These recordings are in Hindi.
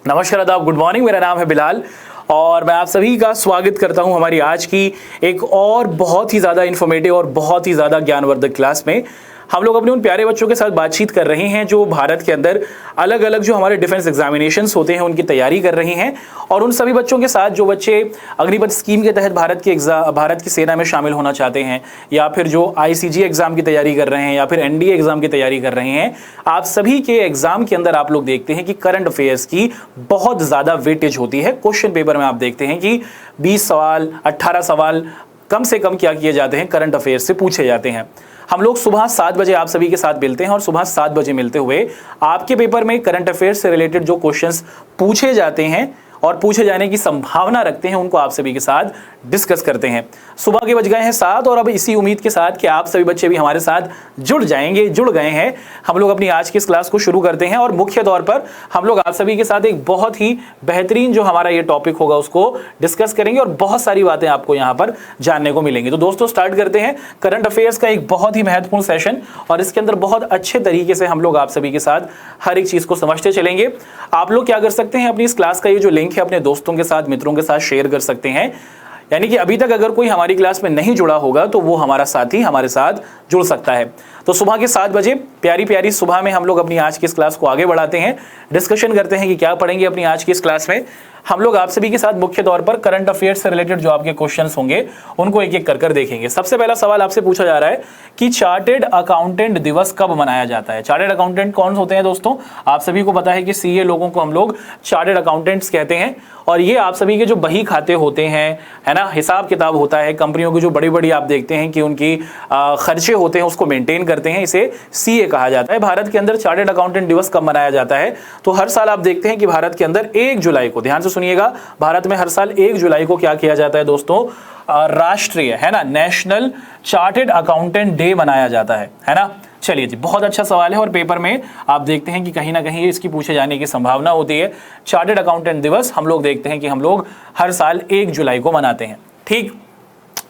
नमस्कार, आदाब, गुड मॉर्निंग। मेरा नाम है बिलाल और मैं आप सभी का स्वागत करता हूं हमारी आज की एक और बहुत ही ज़्यादा इन्फॉर्मेटिव और बहुत ही ज़्यादा ज्ञानवर्धक क्लास में। हम लोग अपने उन प्यारे बच्चों के साथ बातचीत कर रहे हैं जो भारत के अंदर अलग अलग जो हमारे डिफेंस एग्जामिनेशंस होते हैं उनकी तैयारी कर रहे हैं, और उन सभी बच्चों के साथ जो बच्चे अग्निपथ स्कीम के तहत भारत की सेना में शामिल होना चाहते हैं, या फिर जो आईसीजी एग्जाम की तैयारी कर रहे हैं, या फिर एनडीए एग्जाम की तैयारी कर रहे हैं। आप सभी के एग्जाम के अंदर आप लोग देखते हैं कि करंट अफेयर्स की बहुत ज़्यादा वेटेज होती है। क्वेश्चन पेपर में आप देखते हैं कि 20 सवाल 18 सवाल कम से कम क्या किए जाते हैं, करंट अफेयर्स से पूछे जाते हैं। हम लोग सुबह 7 बजे आप सभी के साथ मिलते हैं और सुबह 7 बजे मिलते हुए आपके पेपर में करंट अफेयर्स से रिलेटेड जो क्वेश्चंस पूछे जाते हैं और पूछे जाने की संभावना रखते हैं उनको आप सभी के साथ डिस्कस करते हैं। सुबह के बज गए हैं 7 और अब इसी उम्मीद के साथ कि आप सभी बच्चे भी हमारे साथ जुड़ गए हैं, हम लोग अपनी आज की इस क्लास को शुरू करते हैं। और मुख्य तौर पर हम लोग आप सभी के साथ एक बहुत ही बेहतरीन जो हमारा ये टॉपिक होगा उसको डिस्कस करेंगे और बहुत सारी बातें आपको यहाँ पर जानने को मिलेंगी। तो दोस्तों, स्टार्ट करते हैं करंट अफेयर्स का एक बहुत ही महत्वपूर्ण सेशन, और इसके अंदर बहुत अच्छे तरीके से हम लोग आप सभी के साथ हर एक चीज को समझते चलेंगे। आप लोग क्या कर सकते हैं, अपनी इस क्लास का ये जो लिंक है अपने दोस्तों के साथ, मित्रों के साथ शेयर कर सकते हैं। यानी कि अभी तक अगर कोई हमारी क्लास में नहीं जुड़ा होगा तो वो हमारा साथी हमारे साथ जुड़ सकता है। तो सुबह के 7 बजे प्यारी प्यारी सुबह में हम लोग अपनी आज की इस क्लास को आगे बढ़ाते हैं, डिस्कशन करते हैं कि क्या पढ़ेंगे अपनी आज की इस क्लास में। हम लोग आप सभी के साथ मुख्य तौर पर करंट अफेयर्स से रिलेटेड जो आपके क्वेश्चंस होंगे उनको एक एक कर देखेंगे। सबसे पहला सवाल आपसे पूछा जा रहा है कि चार्टेड अकाउंटेंट दिवस कब मनाया जाता है। चार्टेड अकाउंटेंट कौन होते हैं दोस्तों? आप सभी को पता है कि सीए लोगों को हम लोग चार्टेड अकाउंटेंट्स कहते हैं, और ये आप सभी के जो बही खाते होते हैं, है ना, हिसाब किताब होता है, कंपनियों की जो बड़ी बड़ी आप देखते हैं कि उनकी खर्चे होते हैं उसको मेंटेन करते हैं, इसे सीए कहा जाता है। भारत के अंदर चार्टेड अकाउंटेंट दिवस कब मनाया जाता है? तो हर साल आप देखते हैं कि भारत के अंदर 1 जुलाई को, ध्यान से सुनिएगा, भारत में हर साल 1 जुलाई को क्या किया जाता है दोस्तों? राष्ट्रीय, है ना, नेशनल चार्टेड अकाउंटेंट डे मनाया जाता है ना। चलिए जी, बहुत अच्छा सवाल है और पेपर में आप देखते हैं कि कहीं ना कहीं इसकी पूछे जाने की संभावना होती है। चार्टेड अकाउंटेंट दिवस हम लोग देखते हैं कि हम लोग हर साल 1 जुलाई को मनाते हैं। ठीक,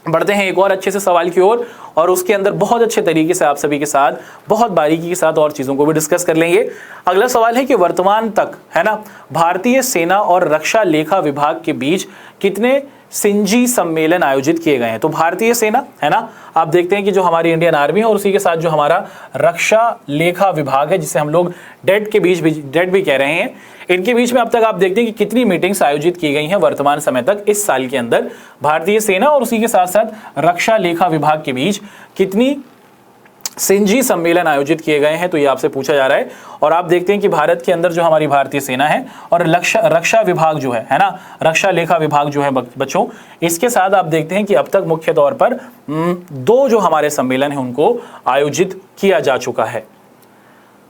बढ़ते हैं एक और अच्छे से सवाल की ओर, और उसके अंदर बहुत अच्छे तरीके से आप सभी के साथ बहुत बारीकी के साथ और चीज़ों को भी डिस्कस कर लेंगे। अगला सवाल है कि वर्तमान तक, है ना, भारतीय सेना और रक्षा लेखा विभाग के बीच कितने सिंजी सम्मेलन आयोजित किए गए हैं? तो भारतीय सेना, है ना, आप देखते हैं कि जो हमारी इंडियन आर्मी है और उसी के साथ जो हमारा रक्षा लेखा विभाग है, जिसे हम लोग डेट भी कह रहे हैं, इनके बीच में अब तक आप देखते हैं कि कितनी मीटिंग्स आयोजित की गई हैं वर्तमान समय तक इस साल के अंदर। भारतीय सेना और उसी के साथ साथ रक्षा लेखा विभाग के बीच कितनी सिंजी सम्मेलन आयोजित किए गए हैं, तो ये आपसे पूछा जा रहा है। और आप देखते हैं कि भारत के अंदर जो हमारी भारतीय सेना है और रक्षा विभाग जो है ना, रक्षा लेखा विभाग जो है बच्चों, इसके साथ आप देखते हैं कि अब तक मुख्य तौर पर 2 जो हमारे सम्मेलन है उनको आयोजित किया जा चुका है।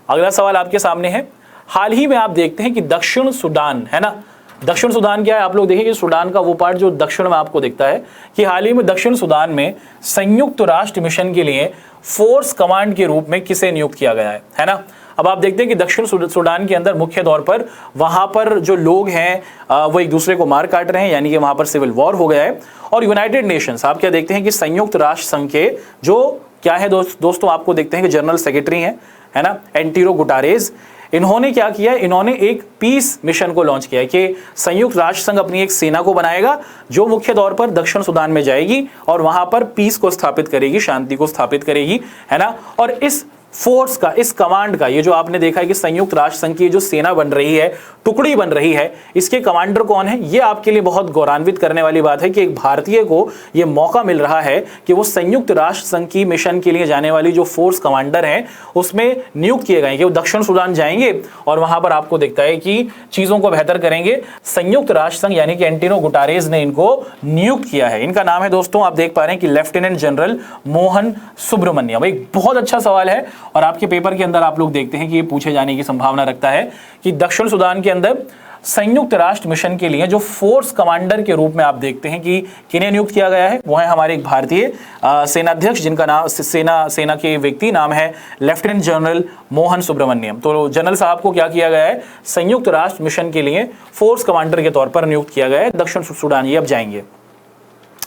अगला सवाल आपके सामने है, हाल ही में आप देखते हैं कि दक्षिण सूडान, है ना, दक्षिण सूडान क्या है? आप लोग देखिए कि सूडान का वो पार्ट जो दक्षिण में आपको दिखता है, कि हाल ही में दक्षिण सूडान में संयुक्त राष्ट्र मिशन के लिए फोर्स कमांड के रूप में किसे नियुक्त किया गया है ना। अब आप देखते हैं कि दक्षिण सूडान के अंदर मुख्य तौर पर वहां पर जो लोग हैं वो एक दूसरे को मार काट रहे हैं, यानी कि वहां पर सिविल वॉर हो गया है। और यूनाइटेड नेशंस, आप क्या देखते हैं कि संयुक्त राष्ट्र संघ के जो क्या है दोस्तों, आपको देखते हैं कि जनरल सेक्रेटरी है ना, एंटोनियो गुटेरेस, इन्होंने क्या किया? इन्होंने एक पीस मिशन को लॉन्च किया कि संयुक्त राष्ट्र संघ अपनी एक सेना को बनाएगा जो मुख्य तौर पर दक्षिण सूडान में जाएगी और वहां पर पीस को स्थापित करेगी, शांति को स्थापित करेगी, है ना। और इस फोर्स का, इस कमांड का, ये जो आपने देखा है कि संयुक्त राष्ट्र संघ की जो सेना बन रही है, टुकड़ी बन रही है, इसके कमांडर कौन है? ये आपके लिए बहुत गौरवान्वित करने वाली बात है कि एक भारतीय को ये मौका मिल रहा है कि वो संयुक्त राष्ट्र संघ की मिशन के लिए जाने वाली जो फोर्स कमांडर हैं उसमें नियुक्त किए गए कि वो दक्षिण सूडान जाएंगे और वहां पर आपको दिखता है कि चीजों को बेहतर करेंगे। संयुक्त राष्ट्र संघ यानी कि एंटोनियो गुटेरेस ने इनको नियुक्त किया है। इनका नाम है दोस्तों, आप देख पा रहे हैं कि लेफ्टिनेंट जनरल मोहन सुब्रमण्यम। एक बहुत अच्छा सवाल है और आपके पेपर के अंदर आप लोग देखते हैं कि ये पूछे जाने की संभावना रखता है कि दक्षिण सूडान के अंदर संयुक्त राष्ट्र मिशन के लिए जो फोर्स कमांडर के रूप में आप देखते हैं कि किन्हें नियुक्त किया गया है, वो है हमारे एक भारतीय सेनाध्यक्ष, जिनका नाम सेना के व्यक्ति नाम है लेफ्टिनेंट जनरल मोहन सुब्रमण्यम। तो जनरल साहब को क्या किया गया है? संयुक्त राष्ट्र मिशन के लिए फोर्स कमांडर के तौर पर नियुक्त किया गया है दक्षिण सूडान। ये अब जाएंगे।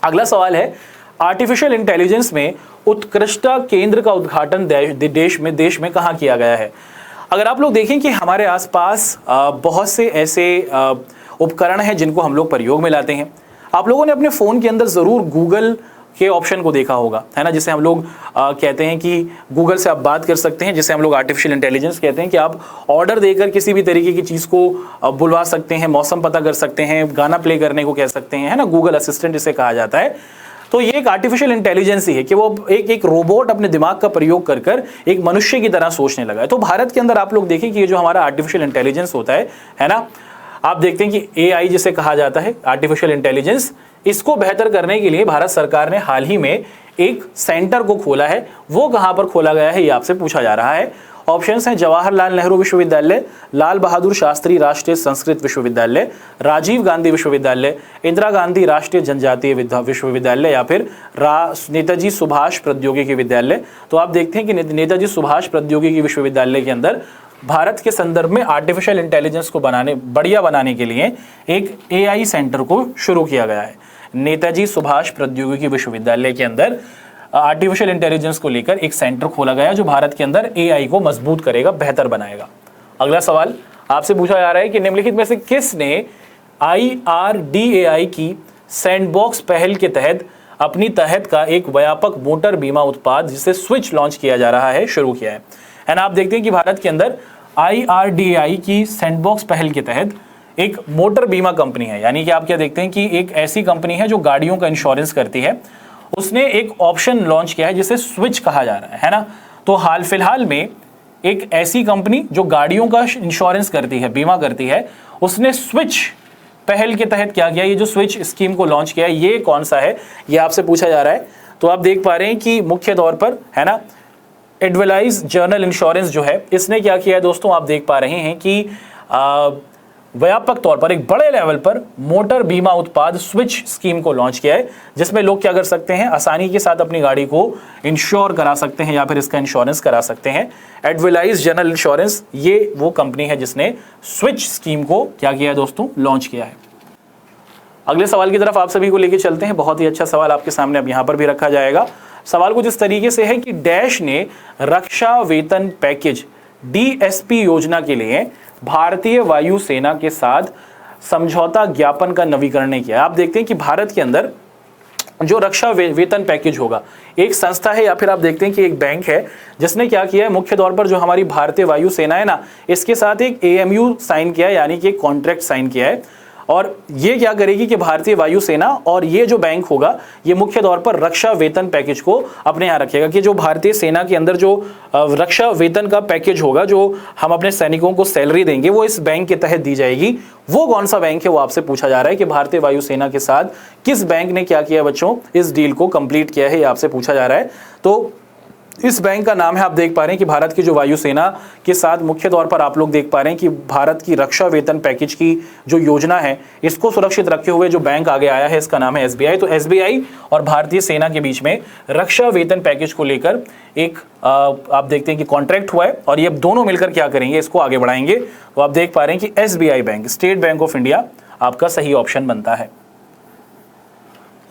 अगला सवाल है, आर्टिफिशियल इंटेलिजेंस में उत्कृष्टता केंद्र का उद्घाटन देश में कहां किया गया है? अगर आप लोग देखें कि हमारे आसपास बहुत से ऐसे उपकरण हैं जिनको हम लोग प्रयोग में लाते हैं। आप लोगों ने अपने फ़ोन के अंदर ज़रूर गूगल के ऑप्शन को देखा होगा, है ना, जिसे हम लोग कहते हैं कि गूगल से आप बात कर सकते हैं, जिसे हम लोग आर्टिफिशियल इंटेलिजेंस कहते हैं, कि आप ऑर्डर देकर किसी भी तरीके की चीज़ को बुलवा सकते हैं, मौसम पता कर सकते हैं, गाना प्ले करने को कह सकते हैं, है ना, गूगल असिस्टेंट इसे कहा जाता है। तो ये एक आर्टिफिशियल इंटेलिजेंस ही है कि वो एक रोबोट अपने दिमाग का प्रयोग कर कर एक मनुष्य की तरह सोचने लगा है। तो भारत के अंदर आप लोग देखें कि ये जो हमारा आर्टिफिशियल इंटेलिजेंस होता है ना, आप देखते हैं कि एआई जिसे कहा जाता है, आर्टिफिशियल इंटेलिजेंस, इसको बेहतर करने के लिए भारत सरकार ने हाल ही में एक सेंटर को खोला है। वो कहाँ पर खोला गया है ये आपसे पूछा जा रहा है। ऑप्शंस हैं जवाहरलाल नेहरू विश्वविद्यालय, लाल बहादुर शास्त्री राष्ट्रीय संस्कृत विश्वविद्यालय, राजीव गांधी विश्वविद्यालय, इंदिरा गांधी राष्ट्रीय जनजातीय विश्वविद्यालय, या फिर नेताजी सुभाष प्रौद्योगिकी विद्यालय। तो आप देखते हैं कि नेताजी सुभाष प्रौद्योगिकी विश्वविद्यालय के अंदर भारत के संदर्भ में आर्टिफिशियल इंटेलिजेंस को बढ़िया बनाने के लिए एक एआई सेंटर को शुरू किया गया है। नेताजी सुभाष प्रौद्योगिकी विश्वविद्यालय के अंदर आर्टिफिशियल इंटेलिजेंस को लेकर एक सेंटर खोला गया जो भारत के अंदर एआई को मजबूत करेगा, बेहतर बनाएगा। अगला सवाल आपसे पूछा जा रहा है कि निम्नलिखित में से किसने IRDAI की सैंडबॉक्स पहल के तहत अपनी तहत का एक व्यापक मोटर बीमा उत्पाद जिसे स्विच लॉन्च किया जा रहा है शुरू किया है ना। आप देखते हैं कि भारत के अंदर IRDAI की सैंडबॉक्स पहल के तहत एक मोटर बीमा कंपनी है, यानी कि आप क्या देखते हैं कि एक ऐसी कंपनी है जो गाड़ियों का इंश्योरेंस करती है, उसने एक ऑप्शन लॉन्च किया है जिसे स्विच कहा जा रहा है ना। तो हाल फिलहाल में एक ऐसी कंपनी जो गाड़ियों का इंश्योरेंस करती है, बीमा करती है, उसने स्विच पहल के तहत क्या किया, ये जो स्विच स्कीम को लॉन्च किया है, ये कौन सा है, ये आपसे पूछा जा रहा है। तो आप देख पा रहे हैं कि मुख्य तौर पर, है ना, एडवलाइज जर्नल इंश्योरेंस जो है, इसने क्या किया है दोस्तों, आप देख पा रहे हैं कि व्यापक तौर पर एक बड़े लेवल पर मोटर बीमा उत्पाद स्विच स्कीम को लॉन्च किया है, जिसमें लोग क्या कर सकते हैं, आसानी के साथ अपनी गाड़ी को इंश्योर करा सकते हैं या फिर इसका इंश्योरेंस करा सकते हैं। एडवलाइज जनरल इंश्योरेंस, ये वो कंपनी है जिसने स्विच स्कीम को क्या किया है दोस्तों, लॉन्च किया है। अगले सवाल की तरफ आप सभी को लेकर चलते हैं। बहुत ही अच्छा सवाल आपके सामने अब यहाँ पर भी रखा जाएगा। सवाल कुछ इस तरीके से है कि डैश ने रक्षा वेतन पैकेज DSP योजना के लिए भारतीय वायुसेना के साथ समझौता ज्ञापन का नवीकरण किया। आप देखते हैं कि भारत के अंदर जो रक्षा वेतन पैकेज होगा, एक संस्था है या फिर आप देखते हैं कि एक बैंक है जिसने क्या किया है, मुख्य तौर पर जो हमारी भारतीय वायुसेना है ना, इसके साथ एक AMU साइन किया है, यानी कि एक कॉन्ट्रैक्ट साइन किया है। और ये क्या करेगी कि भारतीय वायुसेना और ये जो बैंक होगा, ये मुख्य तौर पर रक्षा वेतन पैकेज को अपने यहाँ रखेगा कि जो भारतीय सेना के अंदर जो रक्षा वेतन का पैकेज होगा, जो हम अपने सैनिकों को सैलरी देंगे, वो इस बैंक के तहत दी जाएगी। वो कौन सा बैंक है, वो आपसे पूछा जा रहा है कि भारतीय वायुसेना के साथ किस बैंक ने क्या किया बच्चों, इस डील को कंप्लीट किया है, ये आपसे पूछा जा रहा है। तो इस बैंक का नाम है, आप देख पा रहे हैं कि भारत की जो वायुसेना के साथ मुख्य तौर पर आप लोग देख पा रहे हैं कि भारत की रक्षा वेतन पैकेज की जो योजना है, इसको सुरक्षित रखे हुए जो बैंक आगे आया है, इसका नाम है SBI। तो SBI और भारतीय सेना के बीच में रक्षा वेतन पैकेज को लेकर एक आप देखते हैं कि कॉन्ट्रैक्ट हुआ है और ये दोनों मिलकर क्या करेंगे, इसको आगे बढ़ाएंगे। तो आप देख पा रहे हैं कि SBI bank, state bank of India, आपका सही ऑप्शन बनता है।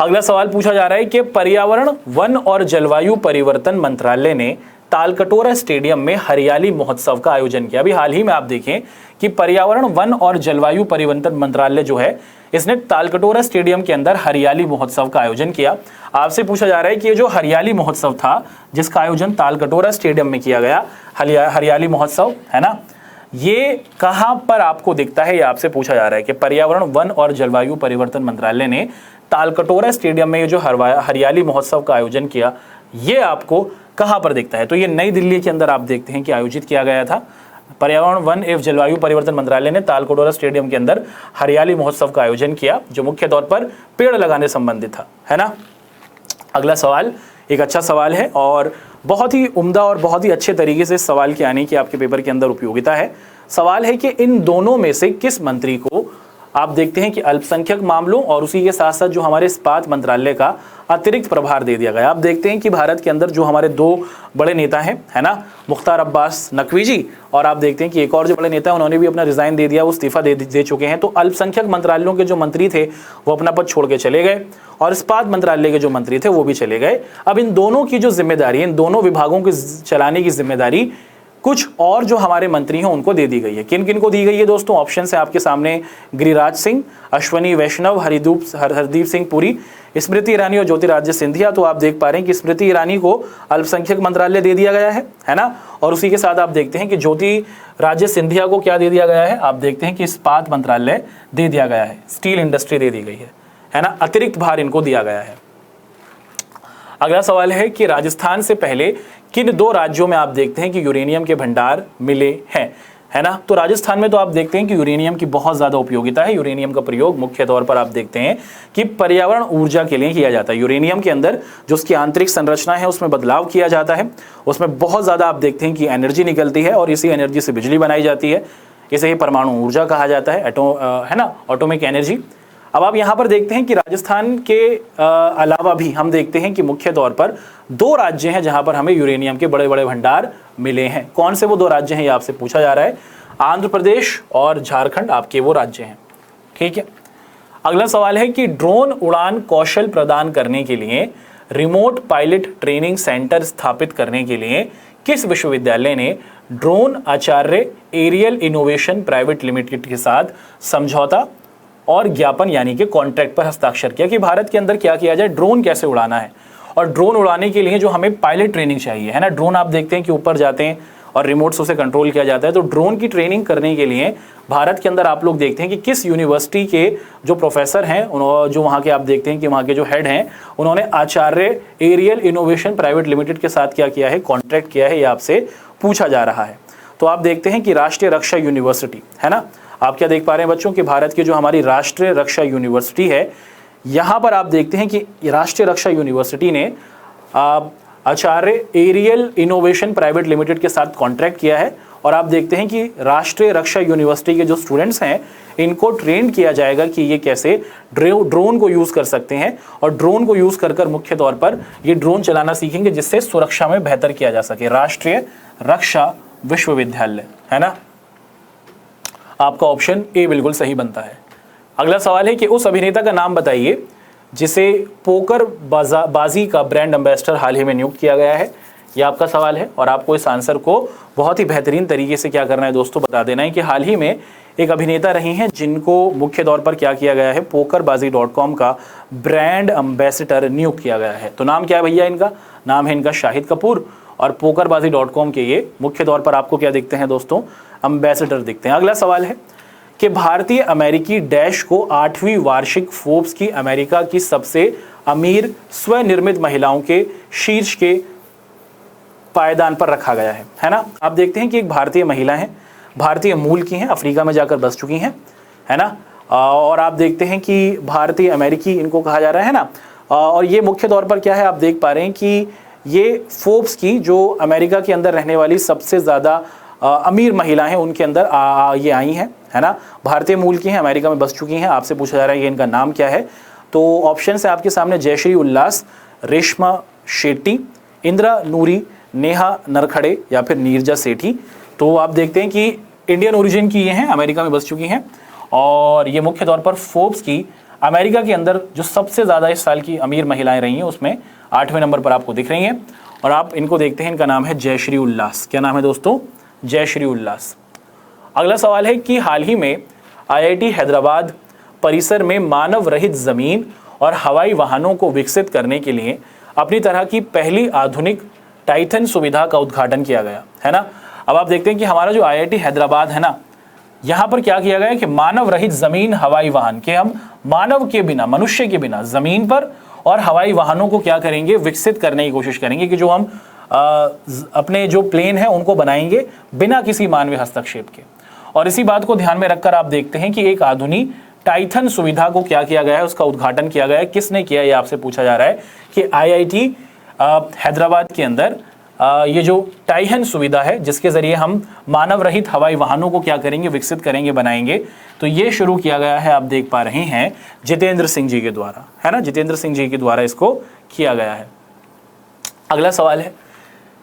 अगला सवाल पूछा जा रहा है कि पर्यावरण, वन और जलवायु परिवर्तन मंत्रालय ने तालकटोरा स्टेडियम में हरियाली महोत्सव का आयोजन किया। अभी हाल ही में आप देखें कि पर्यावरण, वन और जलवायु परिवर्तन मंत्रालय जो है, इसने तालकटोरा स्टेडियम के अंदर हरियाली महोत्सव का आयोजन किया। आपसे पूछा जा रहा है कि ये जो हरियाली महोत्सव था जिसका आयोजन तालकटोरा स्टेडियम में किया गया, हरियाली महोत्सव, है ना, ये कहां पर आपको दिखता है, ये आपसे पूछा जा रहा है कि पर्यावरण, वन और जलवायु परिवर्तन मंत्रालय ने तालकटोरा स्टेडियम में ये जो हरियाली महोत्सव का आयोजन किया, ये आपको कहां पर दिखता है। तो ये नई दिल्ली के अंदर आप देखते हैं कि आयोजित किया गया था। पर्यावरण, वन एवं जलवायु परिवर्तन मंत्रालय ने तालकटोरा स्टेडियम के अंदर हरियाली महोत्सव का आयोजन किया, जो मुख्य तौर पर पेड़ लगाने संबंधित था, है ना। अगला सवाल एक अच्छा सवाल है और बहुत ही उम्दा और बहुत ही अच्छे तरीके से सवाल के आने की आपके पेपर के अंदर उपयोगिता है। सवाल है कि इन दोनों में से किस मंत्री को आप देखते हैं कि अल्पसंख्यक मामलों और उसी के साथ साथ जो हमारे इस्पात मंत्रालय का अतिरिक्त प्रभार दे दिया गया। आप देखते हैं कि भारत के अंदर जो हमारे दो बड़े नेता हैं, है ना, मुख्तार अब्बास नकवी जी, और आप देखते हैं कि एक और जो बड़े नेता हैं उन्होंने भी अपना रिजाइन दे दिया, वो इस्तीफा दे चुके हैं। तो अल्पसंख्यक मंत्रालयों के जो मंत्री थे वो अपना पद छोड़ के चले गए और इस्पात मंत्रालय के जो मंत्री थे वो भी चले गए। अब इन दोनों की जो जिम्मेदारी, इन दोनों विभागों के चलाने की जिम्मेदारी कुछ और जो हमारे मंत्री हैं उनको दे दी गई है। किन किन को दी गई है दोस्तों? ऑप्शन है आपके सामने, गिरिराज सिंह, अश्वनी वैष्णव, हरदीप सिंह पुरी, स्मृति ईरानी और ज्योतिरादित्य सिंधिया। तो आप देख पा रहे हैं कि स्मृति ईरानी को अल्पसंख्यक मंत्रालय दे दिया गया है ना। और उसी के साथ आप देखते हैं कि ज्योतिरादित्य सिंधिया को क्या दे दिया गया है? आप देखते हैं कि इस्पात मंत्रालय दे दिया गया है, स्टील इंडस्ट्री दे दी गई है ना। अतिरिक्त भार इनको दिया गया है। अगला सवाल है कि राजस्थान से पहले किन 2 राज्यों में आप देखते हैं कि यूरेनियम के भंडार मिले हैं, है ना। तो राजस्थान में तो आप देखते हैं कि यूरेनियम की बहुत ज़्यादा उपयोगिता है। यूरेनियम का प्रयोग मुख्य तौर पर आप देखते हैं कि पर्यावरण ऊर्जा के लिए किया जाता है। यूरेनियम के अंदर जो उसकी आंतरिक संरचना है उसमें बदलाव किया जाता है, उसमें बहुत ज़्यादा आप देखते हैं कि एनर्जी निकलती है और इसी एनर्जी से बिजली बनाई जाती है। इसे ही परमाणु ऊर्जा कहा जाता है, है ना, एटॉमिक एनर्जी। अब आप यहाँ पर देखते हैं कि राजस्थान के अलावा भी हम देखते हैं कि मुख्य तौर पर 2 राज्य हैं जहां पर हमें यूरेनियम के बड़े बड़े भंडार मिले हैं। कौन से वो 2 राज्य हैं ये आपसे पूछा जा रहा है। आंध्र प्रदेश और झारखंड आपके वो राज्य हैं, ठीक है। अगला सवाल है कि ड्रोन उड़ान कौशल प्रदान करने के लिए रिमोट पायलट ट्रेनिंग सेंटर स्थापित करने के लिए किस विश्वविद्यालय ने ड्रोन आचार्य एरियल इनोवेशन प्राइवेट लिमिटेड के साथ समझौता और ज्ञापन यानी कि कॉन्ट्रैक्ट पर हस्ताक्षर किया कि भारत के अंदर क्या किया जाए, ड्रोन कैसे उड़ाना है। और ड्रोन उड़ाने के लिए जो हमें पायलट ट्रेनिंग चाहिए, है ना। ड्रोन आप देखते हैं कि ऊपर जाते हैं और रिमोट से उसे कंट्रोल किया जाता है। तो ड्रोन की ट्रेनिंग करने के लिए भारत के अंदर आप लोग देखते हैं कि किस यूनिवर्सिटी के जो प्रोफेसर हैं, जो वहाँ के आप देखते हैं कि वहाँ के जो हेड हैं, उन्होंने आचार्य एरियल इनोवेशन प्राइवेट लिमिटेड के साथ क्या किया है, कॉन्ट्रैक्ट किया है, ये आपसे पूछा जा रहा है। तो आप देखते हैं कि राष्ट्रीय रक्षा यूनिवर्सिटी, है ना। आप क्या देख पा रहे हैं बच्चों कि भारत की जो हमारी राष्ट्रीय रक्षा यूनिवर्सिटी है, यहाँ पर आप देखते हैं कि राष्ट्रीय रक्षा यूनिवर्सिटी ने आचार्य एरियल इनोवेशन प्राइवेट लिमिटेड के साथ कॉन्ट्रैक्ट किया है। और आप देखते हैं कि राष्ट्रीय रक्षा यूनिवर्सिटी के जो स्टूडेंट्स हैं इनको ट्रेन किया जाएगा कि ये कैसे ड्रोन को यूज़ कर सकते हैं और ड्रोन को यूज़ कर मुख्य तौर पर ये ड्रोन चलाना सीखेंगे जिससे सुरक्षा में बेहतर किया जा सके। राष्ट्रीय रक्षा विश्वविद्यालय, है ना। आपका ऑप्शन ए बिल्कुल सही बनता है। अगला सवाल है कि उस अभिनेता का नाम बताइए जिसे पोकर बाजी का ब्रांड एम्बेसडर हाल ही में नियुक्त किया गया है। यह आपका सवाल है और आपको इस आंसर को बहुत ही बेहतरीन तरीके से क्या करना है दोस्तों, बता देना है कि हाल ही में एक अभिनेता रही हैं जिनको मुख्य तौर पर क्या किया गया है, pokerbazi.com का ब्रांड एम्बेसडर नियुक्त किया गया है। तो नाम क्या है भैया इनका? नाम है इनका शाहिद कपूर और pokerbazi.com के ये मुख्य तौर पर आपको क्या दिखते हैं दोस्तों, एम्बेसडर दिखते हैं। अगला सवाल है कि भारतीय अमेरिकी डैश को 8वीं वार्षिक फोर्ब्स की अमेरिका की सबसे अमीर स्वनिर्मित महिलाओं के शीर्ष के पायदान पर रखा गया है ना। आप देखते हैं कि एक भारतीय महिला है, भारतीय मूल की हैं, अफ्रीका में जाकर बस चुकी हैं, है ना। और आप देखते हैं कि भारतीय अमेरिकी इनको कहा जा रहा है ना। और ये मुख्य तौर पर क्या है, आप देख पा रहे हैं कि ये फोर्ब्स की जो अमेरिका के अंदर रहने वाली सबसे ज़्यादा अमीर महिला हैं उनके अंदर ये आई हैं, है ना। भारतीय मूल की हैं, अमेरिका में बस चुकी हैं। आपसे पूछा जा रहा है कि इनका नाम क्या है। तो ऑप्शन है आपके सामने जयश्री उल्लास, रेशमा शेट्टी, इंदिरा नूरी, नेहा नरखड़े या फिर नीरजा सेठी। तो आप देखते हैं कि इंडियन ओरिजिन की ये हैं, अमेरिका में बस चुकी हैं और ये मुख्य तौर पर फोर्ब्स की अमेरिका के अंदर जो सबसे ज़्यादा इस साल की अमीर महिलाएं रही हैं उसमें 8वें नंबर पर आपको दिख रही हैं। और आप इनको देखते हैं, इनका नाम है जयश्री उल्लास। क्या नाम है दोस्तों? जयश्री उल्लास। अगला सवाल है कि हाल ही में IIT हैदराबाद परिसर में मानव रहित ज़मीन और हवाई वाहनों को विकसित करने के लिए अपनी तरह की पहली आधुनिक टाइटन सुविधा का उद्घाटन किया गया, है ना। अब आप देखते हैं कि हमारा जो IIT हैदराबाद है ना, यहाँ पर क्या किया गया है कि मानव रहित ज़मीन हवाई वाहन के हम मानव के बिना, मनुष्य के बिना ज़मीन पर और हवाई वाहनों को क्या करेंगे, विकसित करने की कोशिश करेंगे कि जो हम अपने जो प्लेन है उनको बनाएंगे बिना किसी मानवीय हस्तक्षेप के। और इसी बात को ध्यान में रखकर आप देखते हैं कि एक आधुनिक टाइटन सुविधा को क्या किया गया है, उसका उद्घाटन किया गया है। किसने किया, ये आपसे पूछा जा रहा है कि IIT हैदराबाद के अंदर ये जो टाइटन सुविधा है जिसके ज़रिए हम मानव रहित हवाई वाहनों को क्या करेंगे, विकसित करेंगे, बनाएंगे। तो ये शुरू किया गया है, आप देख पा रहे हैं, जितेंद्र सिंह जी के द्वारा, है ना। जितेंद्र सिंह जी के द्वारा इसको किया गया है। अगला सवाल है,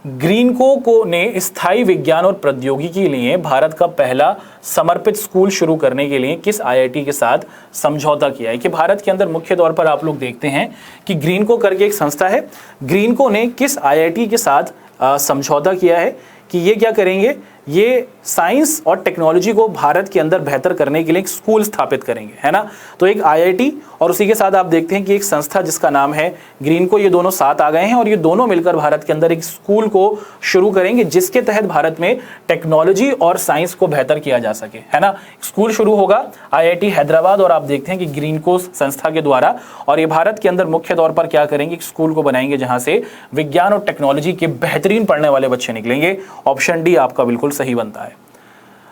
ग्रीनको ने स्थायी विज्ञान और प्रौद्योगिकी के लिए भारत का पहला समर्पित स्कूल शुरू करने के लिए किस IIT के साथ समझौता किया है। कि भारत के अंदर मुख्य तौर पर आप लोग देखते हैं कि ग्रीनको करके एक संस्था है, ग्रीनको ने किस IIT के साथ समझौता किया है कि ये क्या करेंगे, ये साइंस और टेक्नोलॉजी को भारत के अंदर बेहतर करने के लिए एक स्कूल स्थापित करेंगे, है ना। तो एक आईआईटी और उसी के साथ आप देखते हैं कि एक संस्था जिसका नाम है ग्रीनको, ये दोनों साथ आ गए हैं और ये दोनों मिलकर भारत के अंदर एक स्कूल को शुरू करेंगे जिसके तहत भारत में टेक्नोलॉजी और साइंस को बेहतर किया जा सके, है ना। स्कूल शुरू होगा आईआईटी हैदराबाद और आप देखते हैं कि ग्रीनको संस्था के द्वारा, और ये भारत के अंदर मुख्य तौर पर क्या करेंगे, एक स्कूल को बनाएंगे जहां से विज्ञान और टेक्नोलॉजी के बेहतरीन पढ़ने वाले बच्चे निकलेंगे। ऑप्शन डी आपका बिल्कुल सही बनता है।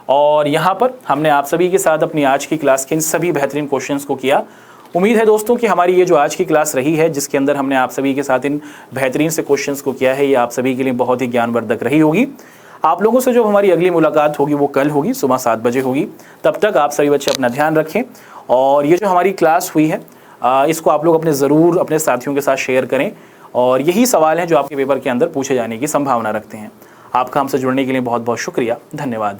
और यहाँ पर हमने आप सभी के साथ अपनी आज की क्लास के इन सभी बेहतरीन क्वेश्चंस को किया। उम्मीद है दोस्तों कि हमारी ये जो आज की क्लास रही है जिसके अंदर हमने आप सभी के साथ इन बेहतरीन से क्वेश्चंस को किया है, ये आप सभी के लिए बहुत ही ज्ञानवर्धक रही होगी। आप लोगों से जो हमारी अगली मुलाकात होगी वो कल होगी, सुबह 7 बजे होगी। तब तक आप सभी बच्चे अपना ध्यान रखें और ये जो हमारी क्लास हुई है इसको आप लोग ज़रूर अपने साथियों के साथ शेयर करें। और यही सवाल हैं जो आपके पेपर के अंदर पूछे जाने की संभावना रखते हैं। आपका हमसे जुड़ने के लिए बहुत बहुत शुक्रिया, धन्यवाद।